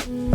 Welcome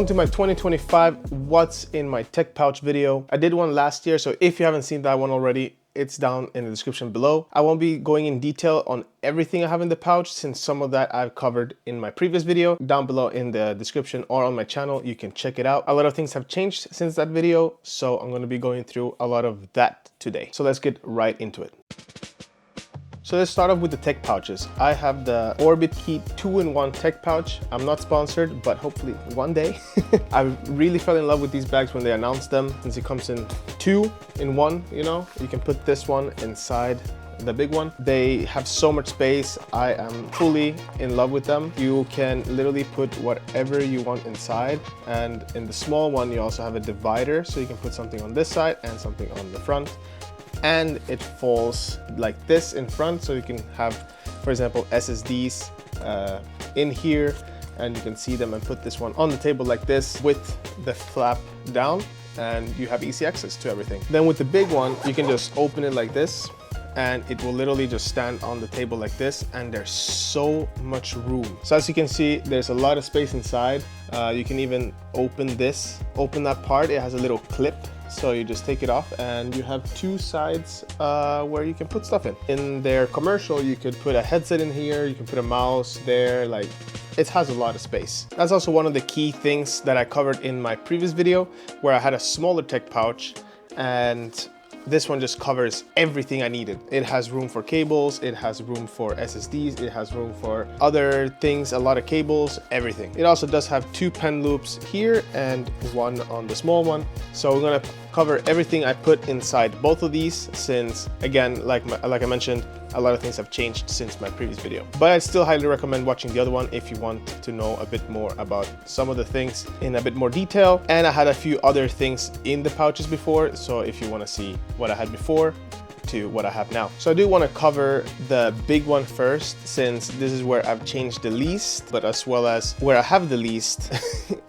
to my 2025 What's in My Tech Pouch video. I did one last year, so if you haven't seen that one already, it's down in the description below. I won't be going in detail on everything I have in the pouch, since some of that I've covered in my previous video. Down below in the description or on my channel, you can check it out. A lot of things have changed since that video, so I'm going to be going through a lot of that today. So let's get right into it. So let's start off with the tech pouches. I have the Orbitkey 2-in-1 tech pouch. I'm not sponsored, but hopefully one day. I really fell in love with these bags when they announced them, since it comes in 2-in-1, you know? You can put this one inside the big one. They have so much space. I am fully in love with them. You can literally put whatever you want inside. And in the small one, you also have a divider, so you can put something on this side and something on the front. And it falls like this in front, so you can have, for example, SSDs in here, and you can see them, and put this one on the table like this with the flap down, and you have easy access to everything. Then with the big one, you can just open it like this, and it will literally just stand on the table like this, and there's so much room. So as you can see, there's a lot of space inside. You can even open that part. It has a little clip, so you just take it off, and you have two sides where you can put stuff in. In their commercial, you could put a headset in here, you can put a mouse there, like it has a lot of space. That's also one of the key things that I covered in my previous video, where I had a smaller tech pouch, and this one just covers everything I needed. It has room for cables, it has room for SSDs, it has room for other things, a lot of cables, everything. It also does have two pen loops here and one on the small one. So we're gonna cover everything I put inside both of these, since again, like I mentioned, a lot of things have changed since my previous video. But I still highly recommend watching the other one if you want to know a bit more about some of the things in a bit more detail. And I had a few other things in the pouches before, so if you want to see what I had before to what I have now. So I do want to cover the big one first, since this is where I've changed the least, but as well as where I have the least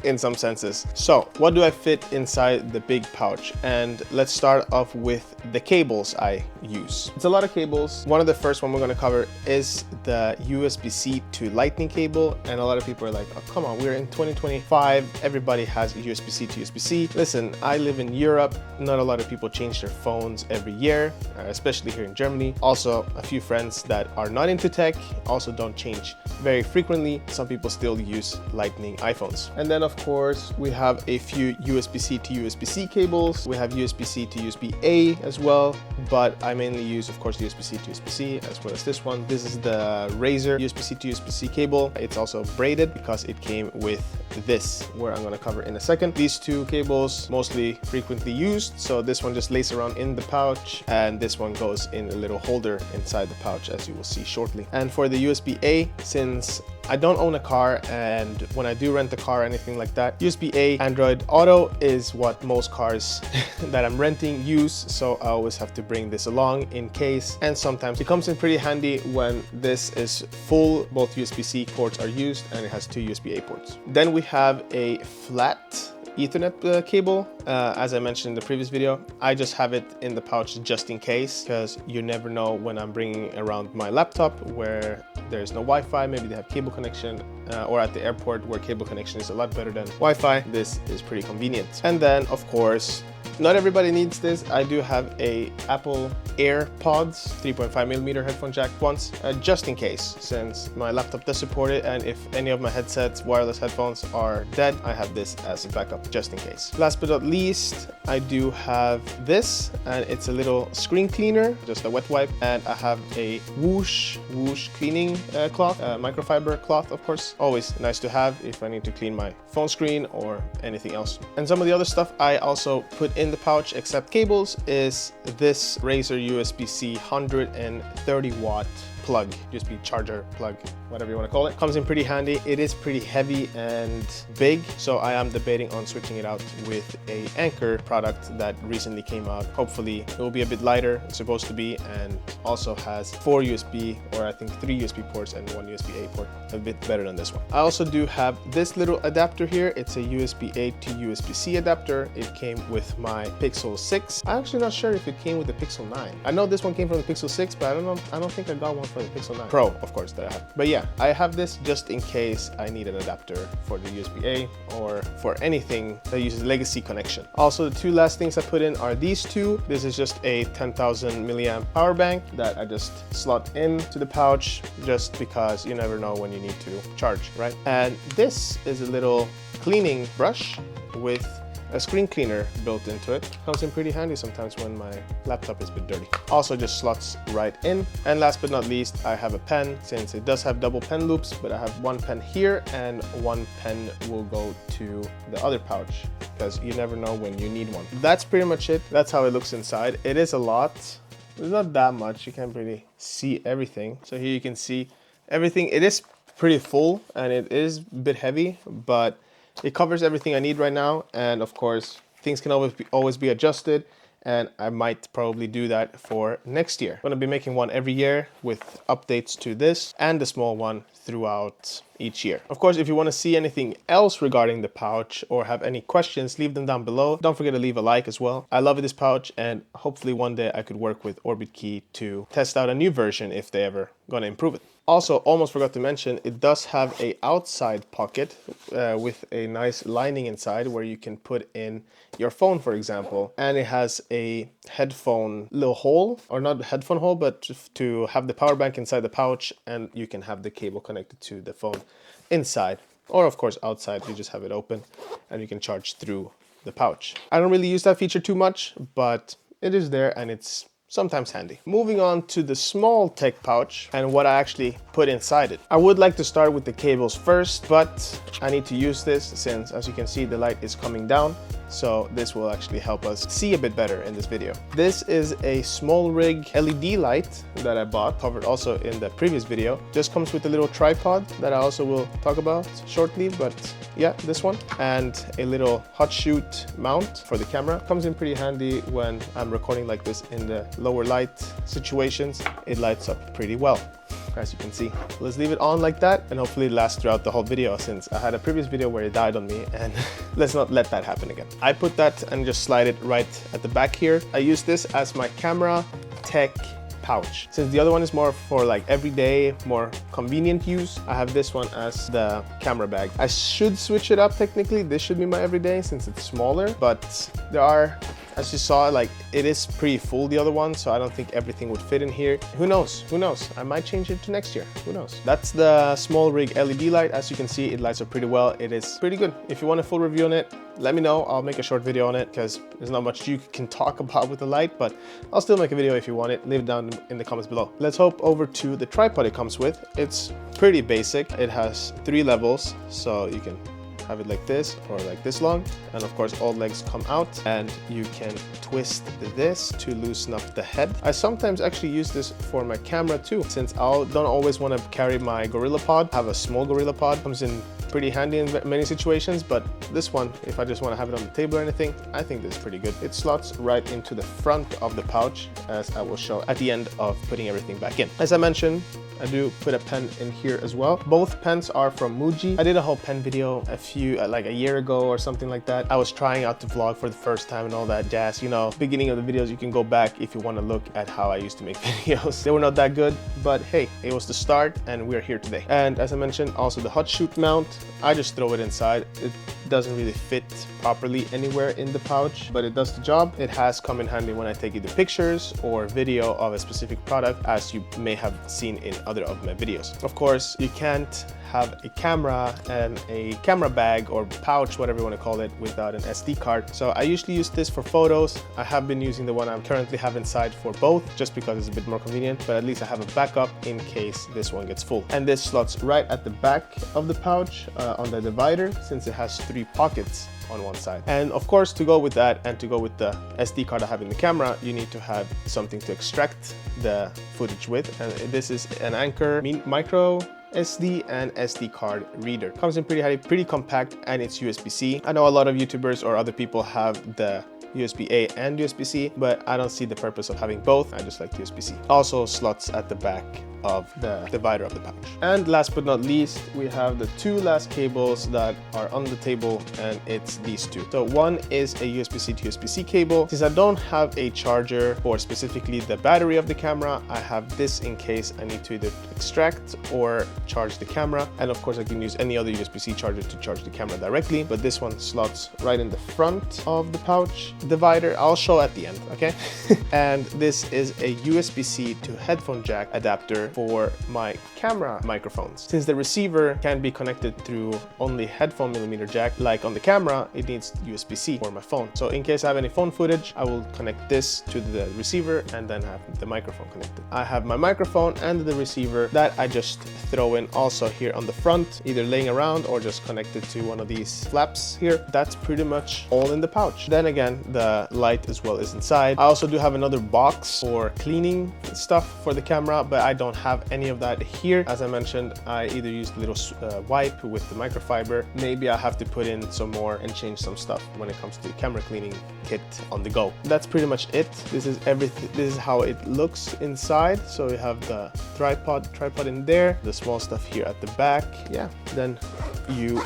in some senses. So what do I fit inside the big pouch? And let's start off with the cables I use. It's a lot of cables. One of the first one we're going to cover is the USB-C to Lightning cable, and a lot of people are like, oh, come on, we're in 2025, everybody has USB-C to USB-C. Listen, I live in Europe, not a lot of people change their phones every year, especially here in Germany. Also, a few friends that are not into tech also don't change very frequently. Some people still use Lightning iPhones. And then of course we have a few USB-C to USB-C cables. We have USB-C to USB-A as well, but I mainly use, of course, USB-C to USB-C, as well as this one. This is the Razer USB-C to USB-C cable. It's also braided because it came with this, where I'm going to cover in a second. These two cables mostly frequently used, so this one just lays around in the pouch, and this one goes in a little holder inside the pouch, as you will see shortly. And for the USB-A, since I don't own a car, and when I do rent a car or anything like that, USB-A Android Auto is what most cars that I'm renting use, so I always have to bring this along in case. And sometimes it comes in pretty handy when this is full, both USB-C ports are used, and it has two USB-A ports. Then we have a flat Ethernet cable. As I mentioned in the previous video, I just have it in the pouch just in case, because you never know when I'm bringing around my laptop where there's no Wi-Fi, maybe they have cable connection, or at the airport where cable connection is a lot better than Wi-Fi. This is pretty convenient. And then of course, not everybody needs this. I do have a Apple AirPods 3.5mm headphone jack once, just in case, since my laptop does support it, and if any of my headsets, wireless headphones, are dead, I have this as a backup just in case. Last but not least, I do have this, and it's a little screen cleaner, just a wet wipe, and I have a whoosh cleaning cloth, microfiber cloth, of course. Always nice to have if I need to clean my phone screen or anything else. And some of the other stuff I also put in the pouch, except cables, is this Razer USB-C 130 watt plug, USB charger plug, whatever you want to call it. Comes in pretty handy. It is pretty heavy and big, so I am debating on switching it out with a Anker product that recently came out. Hopefully it will be a bit lighter, it's supposed to be, and also has 4 USB, or I think 3 USB ports and 1 USB-A port, a bit better than this one. I also do have this little adapter here. It's a USB-A to USB-C adapter. It came with my Pixel 6. I'm actually not sure if it came with the Pixel 9. I know this one came from the Pixel 6, but I don't think I got one for the Pixel 9 Pro, of course, that I have. But yeah, I have this just in case I need an adapter for the USB-A or for anything that uses legacy connection. Also, the 2 last things I put in are these 2. This is just a 10,000 milliamp power bank that I just slot into the pouch just because you never know when you need to charge, right? And this is a little cleaning brush with a screen cleaner built into it. Comes in pretty handy sometimes when my laptop is a bit dirty. Also just slots right in. And last but not least, I have a pen, since it does have double pen loops, but I have 1 pen here and 1 pen will go to the other pouch because you never know when you need one. That's pretty much it. That's how it looks inside. It is a lot. There's not that much. You can't really see everything. So here you can see everything. It is pretty full and it is a bit heavy, but it covers everything I need right now. And of course, things can always be adjusted, and I might probably do that for next year. I'm gonna be making one every year with updates to this and the small one throughout each year. Of course, if you want to see anything else regarding the pouch or have any questions, leave them down below. Don't forget to leave a like as well. I love this pouch, and hopefully one day I could work with Orbitkey to test out a new version if they ever gonna improve it. Also, almost forgot to mention, it does have a outside pocket with a nice lining inside where you can put in your phone, for example. And it has a headphone little hole, or not a headphone hole, but to have the power bank inside the pouch, and you can have the cable connected to the phone inside. Or of course outside, you just have it open and you can charge through the pouch. I don't really use that feature too much, but it is there and it's sometimes handy. Moving on to the small tech pouch and what I actually put inside it. I would like to start with the cables first, but I need to use this since, as you can see, the light is coming down. So this will actually help us see a bit better in this video. This is a small rig LED light that I bought, covered also in the previous video. Just comes with a little tripod that I also will talk about shortly, but yeah, this one. And a little hot shoot mount for the camera. Comes in pretty handy when I'm recording like this in the lower light situations. It lights up pretty well, as you can see. Let's leave it on like that, and hopefully it lasts throughout the whole video, since I had a previous video where it died on me, and let's not let that happen again. I put that and just slide it right at the back here. I use this as my camera tech pouch. Since the other one is more for like everyday, more convenient use, I have this one as the camera bag. I should switch it up technically. This should be my everyday since it's smaller, but there are, as you saw, like it is pretty full, the other one, so I don't think everything would fit in here. Who knows? Who knows? I might change it to next year. Who knows? That's the small rig LED light. As you can see, it lights up pretty well. It is pretty good. If you want a full review on it, let me know. I'll make a short video on it because there's not much you can talk about with the light, but I'll still make a video if you want it. Leave it down in the comments below. Let's hop over to the tripod it comes with. It's pretty basic. It has 3 levels, so you can have it like this or like this long, and of course all legs come out, and you can twist this to loosen up the head. I sometimes actually use this for my camera too, since I don't always want to carry my GorillaPod. I have a small GorillaPod, comes in pretty handy in many situations, but this one, if I just want to have it on the table or anything, I think this is pretty good. It slots right into the front of the pouch, as I will show at the end of putting everything back in. As I mentioned, I do put a pen in here as well. Both pens are from Muji. I did a whole pen video like a year ago or something like that. I was trying out the vlog for the first time and all that jazz. You know, beginning of the videos, you can go back if you want to look at how I used to make videos. They were not that good, but hey, it was the start and we're here today. And as I mentioned, also the hot shoot mount, I just throw it inside. It doesn't really fit properly anywhere in the pouch, but it does the job. It has come in handy when I take either pictures or video of a specific product, as you may have seen in other of my videos. Of course, you can't have a camera and a camera bag or pouch, whatever you want to call it, without an SD card. So I usually use this for photos. I have been using the one I currently have inside for both, just because it's a bit more convenient, but at least I have a backup in case this one gets full. And this slots right at the back of the pouch on the divider, since it has 3 pockets on one side. And of course, to go with that and to go with the SD card I have in the camera, you need to have something to extract the footage with. And this is an Anker micro SD and SD card reader. Comes in pretty handy, pretty compact, and it's USB-C. I know a lot of YouTubers or other people have the USB-A and USB-C, but I don't see the purpose of having both. I just like USB-C. Also slots at the back of the divider of the pouch. And last but not least, we have the 2 last cables that are on the table, and it's these 2. So one is a USB-C to USB-C cable. Since I don't have a charger for specifically the battery of the camera, I have this in case I need to either extract or charge the camera. And of course I can use any other USB-C charger to charge the camera directly, but this one slots right in the front of the pouch divider. I'll show at the end, okay? And this is a USB-C to headphone jack adapter for my camera microphones. Since the receiver can be connected through only headphone millimeter jack, like on the camera, it needs USB-C for my phone. So in case I have any phone footage, I will connect this to the receiver and then have the microphone connected. I have my microphone and the receiver that I just throw in also here on the front, either laying around or just connected to one of these flaps here. That's pretty much all in the pouch. Then again, the light as well is inside. I also do have another box for cleaning stuff for the camera, but I don't have any of that here. As I mentioned, I either use the little wipe with the microfiber. Maybe I have to put in some more and change some stuff when it comes to the camera cleaning kit on the go. That's pretty much it. This is everything. This is how it looks inside. So we have the tripod in there, the small stuff here at the back. Yeah, then you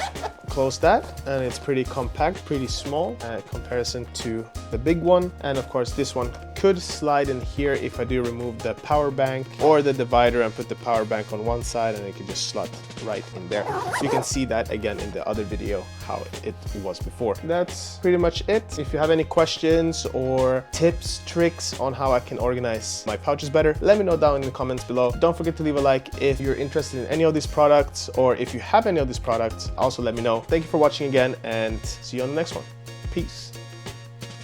close that and it's pretty compact, pretty small in comparison to the big one. And of course this one could slide in here if I do remove the power bank or the divider and put the power bank on one side, and it could just slot right in there. You can see that again in the other video how it was before. That's pretty much it. If you have any questions or tips, tricks on how I can organize my pouches better, let me know down in the comments below. Don't forget to leave a like if you're interested in any of these products, or if you have any of these products, also let me know. Thank you for watching again, and see you on the next one. Peace.